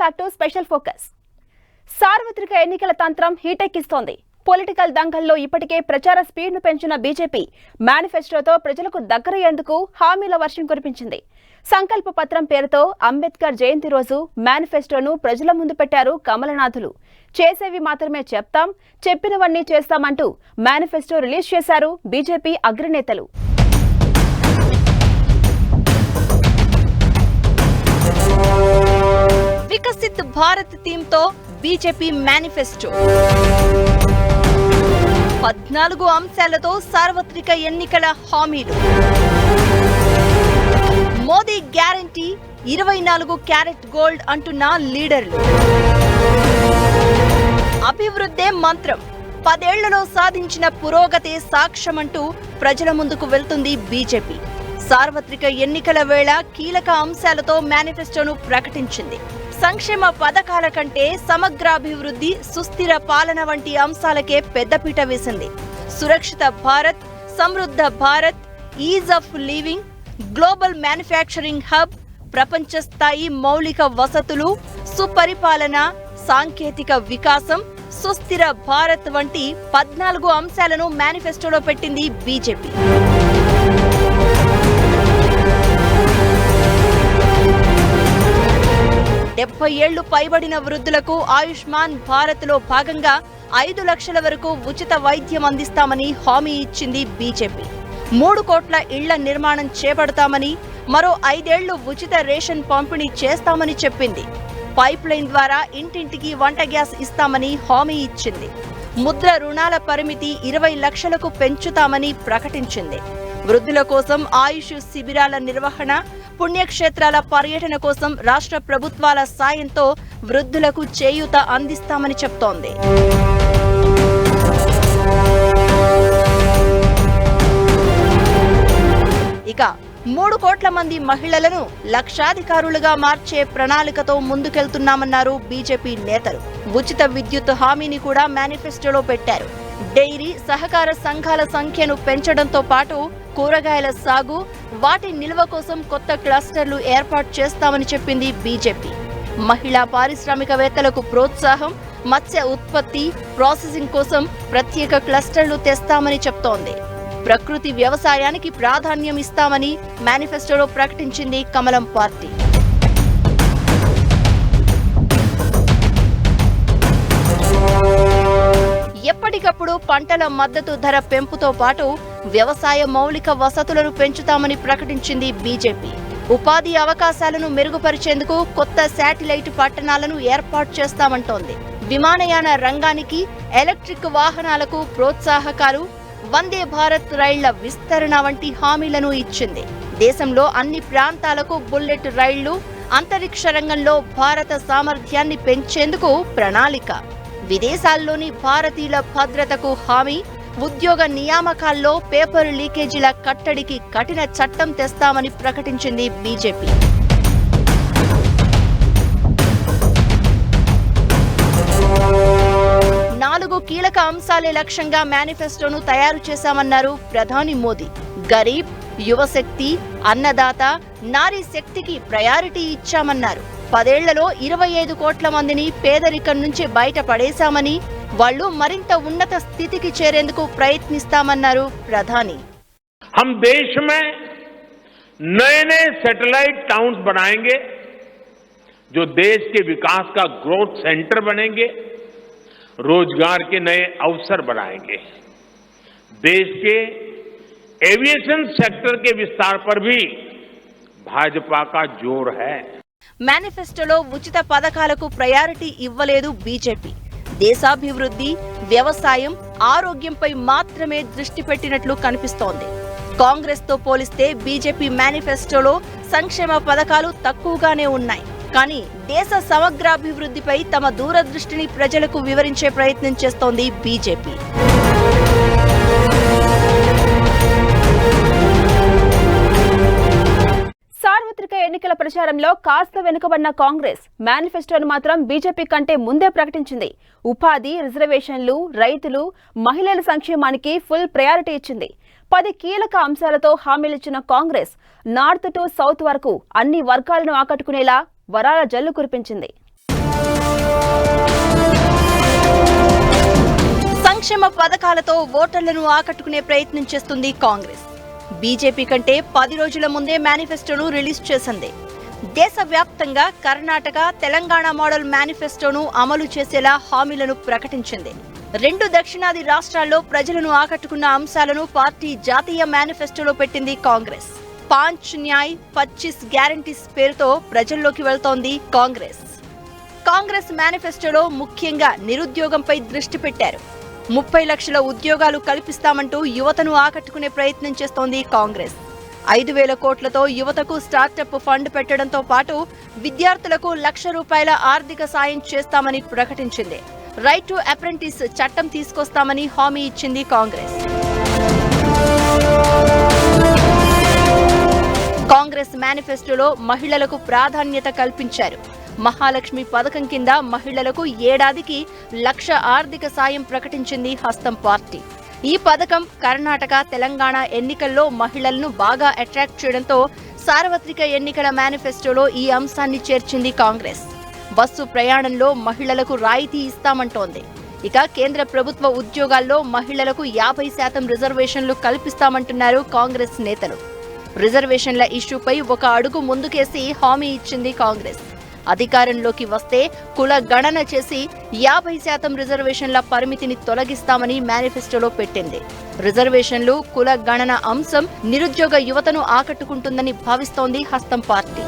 Back to special focus. సార్వత్రిక ఎన్నికల తంత్రం హీటెక్కిస్తోంది. పొలిటికల్ దంగల్లో ఇప్పటికే ప్రచార స్పీడ్ను పెంచిన బీజేపీ మేనిఫెస్టోతో ప్రజలకు దగ్గరయ్యేందుకు హామీల వర్షం కురిపించింది. సంకల్ప పత్రం పేరుతో అంబేద్కర్ జయంతి రోజు మేనిఫెస్టోను ప్రజల ముందు పెట్టారు కమలనాథులు. చేసేవి మాత్రమే చెప్తాం, చెప్పినవన్నీ చేస్తామంటూ మేనిఫెస్టో రిలీజ్ చేశారు బీజేపీ అగ్రనేతలు. వికసిత్ భారత్ థీమ్ తో బీజేపీ మేనిఫెస్టో 14 అంశాలతో సార్వత్రిక ఎన్నికల హామీలు. మోదీ గ్యారంటీ 24 క్యారెట్ గోల్డ్ అంటున్న లీడర్లు. అభివృద్ధే మంత్రం, 10 ఏళ్లలో సాధించిన పురోగతే సాక్ష్యమంటూ ప్రజల ముందుకు వెళ్తుంది బీజేపీ. సార్వత్రిక ఎన్నికల వేళ కీలక అంశాలతో మేనిఫెస్టోను ప్రకటించింది. సంక్షేమ పథకాల కంటే సమగ్రాభివృద్ధి, సుస్థిర పాలన వంటి అంశాలకే పెద్దపీట వేసింది. సురక్షిత భారత్, సమృద్ధ Bharat, ease of living, global manufacturing hub, ప్రపంచ స్థాయి మౌలిక వసతులు, సుపరిపాలన, సాంకేతిక వికాసం, సుస్థిర భారత్ వంటి 14 అంశాలను మేనిఫెస్టోలో పెట్టింది బీజేపీ. డెబ్బై ఏళ్లు పైబడిన వృద్ధులకు ఆయుష్మాన్ భారత్ లో భాగంగా 5 లక్షల వరకు ఉచిత వైద్యం అందిస్తామని హామీ ఇచ్చింది బీజేపీ. 3 కోట్ల ఇళ్ల నిర్మాణం చేపడతామని, మరో 5 ఏళ్లు ఉచిత రేషన్ పంపిణీ చేస్తామని చెప్పింది. పైప్ లైన్ ద్వారా ఇంటింటికి వంట గ్యాస్ ఇస్తామని హామీ ఇచ్చింది. ముద్ర రుణాల పరిమితి 20 లక్షలకు పెంచుతామని ప్రకటించింది. వృద్ధుల కోసం ఆయుష్ శిబిరాల నిర్వహణ, పుణ్యక్షేత్రాల పర్యటన కోసం రాష్ట్ర ప్రభుత్వాల సాయంతో వృద్ధులకు చేయూత అందిస్తామని చెప్తోంది. ఇక 3 కోట్ల మంది మహిళలను లక్షాధికారులుగా మార్చే ప్రణాళికతో ముందుకెళ్తున్నామన్నారు బీజేపీ నేతలు. ఉచిత విద్యుత్ హామీని కూడా మేనిఫెస్టోలో పెట్టారు. డైరీ, సహకార సంఘాల సంఖ్యను పెంచడంతో పాటు కూరగాయల సాగు, వాటి నిల్వ కోసం కొత్త క్లస్టర్లు ఏర్పాటు చేస్తామని చెప్పింది బీజేపీ. మహిళా పారిశ్రామికవేత్తలకు ప్రోత్సాహం, మత్స్య ఉత్పత్తి, ప్రాసెసింగ్ కోసం ప్రత్యేక క్లస్టర్లు తెస్తామని చెప్తోంది. ప్రకృతి వ్యవసాయానికి ప్రాధాన్యం ఇస్తామని మేనిఫెస్టోలో ప్రకటించింది కమలం పార్టీ. ఎప్పటికప్పుడు పంటల మద్దతు ధర పెంపుతో పాటు వ్యవసాయ మౌలిక వసతులను పెంచుతామని ప్రకటించింది బీజేపీ. ఉపాధి అవకాశాలను మెరుగుపరిచేందుకు కొత్త శాటిలైట్ పట్టణాలను ఏర్పాటు చేస్తామంటోంది. విమానయాన రంగానికి, ఎలక్ట్రిక్ వాహనాలకు ప్రోత్సాహకాలు, వందే భారత్ రైళ్ల విస్తరణ వంటి హామీలను ఇచ్చింది. దేశంలో అన్ని ప్రాంతాలకు బుల్లెట్ రైళ్లు, అంతరిక్ష రంగంలో భారత సామర్థ్యాన్ని పెంచేందుకు ప్రణాళిక, విదేశాల్లోని భారతీయుల భద్రతకు హామీ, ఉద్యోగ నియామకాల్లో పేపర్ లీకేజీల కట్టడికి కఠిన చట్టం తెస్తామని ప్రకటించింది బీజేపీ. నాలుగు కీలక అంశాలే లక్ష్యంగా మేనిఫెస్టోను తయారు చేశామన్నారు ప్రధాని మోదీ. గరీబ్, యువశక్తి, అన్నదాత, నారీ శక్తికి ప్రయారిటీ ఇచ్చామన్నారు. 10 ఏళ్లలో 25 కోట్ల మందిని పేదరికం నుంచి బయటపడేశామని, వాళ్ళు మరింత ఉన్నత స్థితికి చేరేందుకు ప్రయత్నిస్తామన్నారు ప్రధాని. हम देश में नए-नए सैटेलाइट टाउन्स बनाएंगे जो देश के विकास का ग्रोथ सेंटर बनेंगे, रोजगार के नए अवसर बनाएंगे. देश के एविएशन सेक्टर के विस्तार पर भी भाजपा का जोर है. మేనిఫెస్టోలో ఉచిత పథకాలకు ప్రయారిటీ ఇవ్వలేదు బీజేపీ. దేశాభివృద్ధి, వ్యవసాయం, ఆరోగ్యంపై మాత్రమే దృష్టి పెట్టినట్లు కనిపిస్తోంది. కాంగ్రెస్ తో పోలిస్తే బీజేపీ మేనిఫెస్టోలో సంక్షేమ పథకాలు తక్కువగానే ఉన్నాయి. కానీ దేశ సమగ్రాభివృద్ధిపై తమ దూరదృష్టిని ప్రజలకు వివరించే ప్రయత్నం చేస్తోంది బీజేపీ. సార్వత్రిక ఎన్నికల ప్రచారంలో కాస్త వెనుకబడిన కాంగ్రెస్ మేనిఫెస్టోను మాత్రం బీజేపీ కంటే ముందే ప్రకటించింది. ఉపాధి, రిజర్వేషన్లు, రైతులు, మహిళల సంక్షేమానికి ఫుల్ ప్రయారిటీ ఇచ్చింది. 10 కీలక అంశాలతో హామీలిచ్చిన కాంగ్రెస్ నార్త్ టు సౌత్ వరకు అన్ని వర్గాలను ఆకట్టుకునేలా వరాల జల్లు కురిపించింది. సంక్షేమ పథకాలతో ఓటర్లను ఆకట్టుకునే ప్రయత్నం చేస్తుంది కాంగ్రెస్. బీజేపీ కంటే 10 రోజుల ముందే మేనిఫెస్టోను రిలీజ్ చేసింది. దేశవ్యాప్తంగా కర్ణాటక, తెలంగాణ మోడల్ మేనిఫెస్టోను అమలు చేసేలా హామీలను ప్రకటించింది. 2 దక్షిణాది రాష్ట్రాల్లో ప్రజలను ఆకట్టుకున్న అంశాలను పార్టీ జాతీయ మేనిఫెస్టోలో పెట్టింది కాంగ్రెస్. 5 న్యాయ్ 25 గ్యారంటీస్ పేరుతో ప్రజల్లోకి వెళ్తోంది కాంగ్రెస్. కాంగ్రెస్ మేనిఫెస్టోలో ముఖ్యంగా నిరుద్యోగంపై దృష్టి పెట్టారు. 30 లక్షల ఉద్యోగాలు కల్పిస్తామంటూ యువతను ఆకట్టుకునే ప్రయత్నం చేస్తోంది కాంగ్రెస్. 5,000 కోట్లతో యువతకు స్టార్టప్ ఫండ్ పెట్టడంతో పాటు విద్యార్థులకు ₹1,00,000 ఆర్థిక సాయం చేస్తామని ప్రకటించింది. రైట్ టు అప్రెంటిస్ చట్టం తీసుకొస్తామని హామీ ఇచ్చింది కాంగ్రెస్. కాంగ్రెస్ మేనిఫెస్టోలో మహిళలకు ప్రాధాన్యత కల్పించారు. మహాలక్ష్మి పథకం కింద మహిళలకు ఏడాదికి 1,00,000 ఆర్థిక సాయం ప్రకటించింది హస్తం పార్టీ. ఈ పథకం కర్ణాటక, తెలంగాణ ఎన్నికల్లో మహిళలను బాగా అట్రాక్ట్ చేయడంతో సార్వత్రిక ఎన్నికల మేనిఫెస్టోలో ఈ అంశాన్ని చేర్చింది కాంగ్రెస్. బస్సు ప్రయాణంలో మహిళలకు రాయితీ ఇస్తామంటోంది. ఇక కేంద్ర ప్రభుత్వ ఉద్యోగాల్లో మహిళలకు 50% రిజర్వేషన్లు కల్పిస్తామంటున్నారు కాంగ్రెస్ నేతలు. రిజర్వేషన్ల ఇష్యూపై ఒక అడుగు ముందుకేసి హామీ ఇచ్చింది కాంగ్రెస్. అధికారంలోకి వస్తే కుల గణన చేసి 50% రిజర్వేషన్ల పరిమితిని తొలగిస్తామని మేనిఫెస్టోలో పెట్టింది. రిజర్వేషన్లు, కుల గణన అంశం నిరుద్యోగ యువతను ఆకట్టుకుంటుందని భావిస్తోంది హస్తం పార్టీ.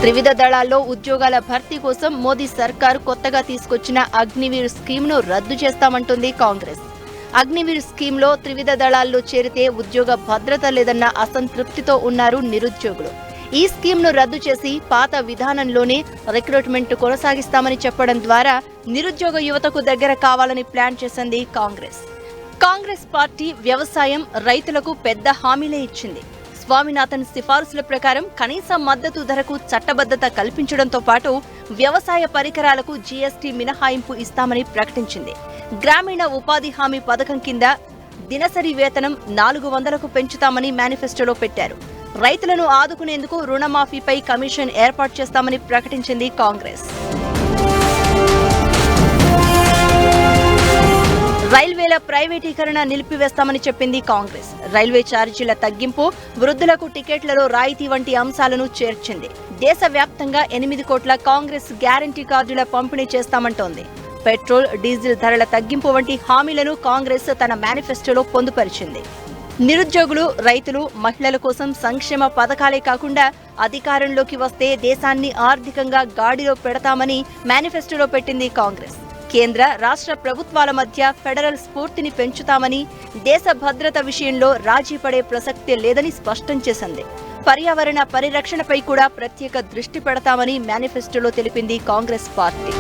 త్రివిధ దళాల్లో ఉద్యోగాల భర్తీ కోసం మోదీ సర్కారు కొత్తగా తీసుకొచ్చిన అగ్నివీర్ స్కీమ్ను రద్దు చేస్తామంటుంది కాంగ్రెస్. అగ్నివీర్ స్కీమ్లో త్రివిధ దళాల్లో చేరితే ఉద్యోగ భద్రత లేదన్న అసంతృప్తితో ఉన్నారు నిరుద్యోగులు. ఈ స్కీమ్ను రద్దు చేసి పాత విధానంలోనే రిక్రూట్మెంట్ కొనసాగిస్తామని చెప్పడం ద్వారా నిరుద్యోగ యువతకు దగ్గర కావాలని ప్లాన్ చేసింది కాంగ్రెస్. కాంగ్రెస్ పార్టీ వ్యవసాయం, రైతులకు పెద్ద హామీలే ఇచ్చింది. స్వామినాథన్ సిఫారసుల ప్రకారం కనీస మద్దతు ధరకు చట్టబద్ధత కల్పించడంతో పాటు వ్యవసాయ పరికరాలకు జీఎస్టీ మినహాయింపు ఇస్తామని ప్రకటించింది. గ్రామీణ ఉపాధి హామీ పథకం కింద దినసరి వేతనం 400కు పెంచుతామని మేనిఫెస్టోలో పెట్టారు. రైతులను ఆదుకునేందుకు రుణమాఫీపై కమిషన్ ఏర్పాటు చేస్తామని ప్రకటించింది కాంగ్రెస్. రైల్వేల ప్రైవేటీకరణ నిలిపివేస్తామని చెప్పింది కాంగ్రెస్. రైల్వే ఛార్జీల తగ్గింపు, వృద్ధులకు టికెట్లలో రాయితీ వంటి అంశాలను చేర్చింది. దేశవ్యాప్తంగా 8 కోట్ల కాంగ్రెస్ గ్యారంటీ కార్డుల పంపిణీ చేస్తామంటోంది. పెట్రోల్, డీజిల్ ధరల తగ్గింపు వంటి హామీలను కాంగ్రెస్ తన మేనిఫెస్టోలో పొందుపరిచింది. నిరుద్యోగులు, రైతులు, మహిళల కోసం సంక్షేమ పథకాలే కాకుండా అధికారంలోకి వస్తే దేశాన్ని ఆర్థికంగా గాడిలో పెడతామని మేనిఫెస్టోలో పెట్టింది కాంగ్రెస్. కేంద్ర, రాష్ట్ర ప్రభుత్వాల మధ్య ఫెడరల్ స్ఫూర్తిని పెంచుతామని, దేశ భద్రత విషయంలో రాజీ పడే ప్రసక్తే లేదని స్పష్టం చేసింది. పర్యావరణ పరిరక్షణపై కూడా ప్రత్యేక దృష్టి పెడతామని మేనిఫెస్టోలో తెలిపింది కాంగ్రెస్ పార్టీ.